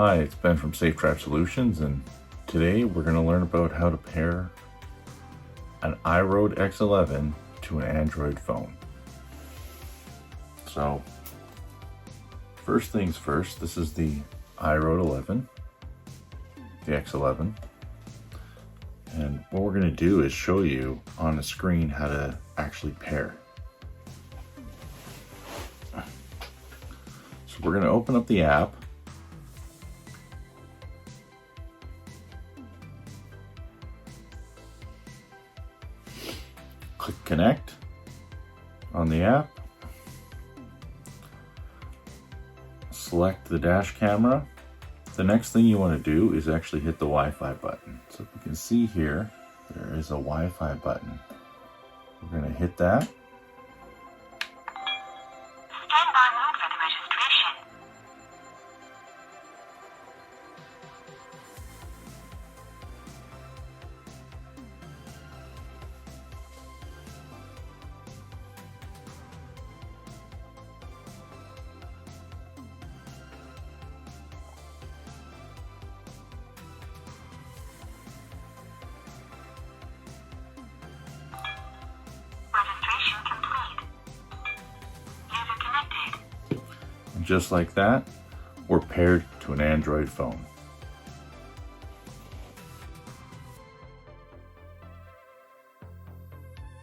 Hi, it's Ben from Safe Drive Solutions, and today we're going to learn about how to pair an IROAD X11 to an Android phone. So, first things first, this is the IROAD 11, the X11, and what we're going to do is show you on the screen how to actually pair. So we're going to open up the app. Click connect on the app. Select the dash camera. The next thing you want to do is actually hit the Wi-Fi button. So you can see here, there is a Wi-Fi button. We're going to hit that. Stand by mode for the registration. Registration complete. User connected. And just like that, we're paired to an Android phone.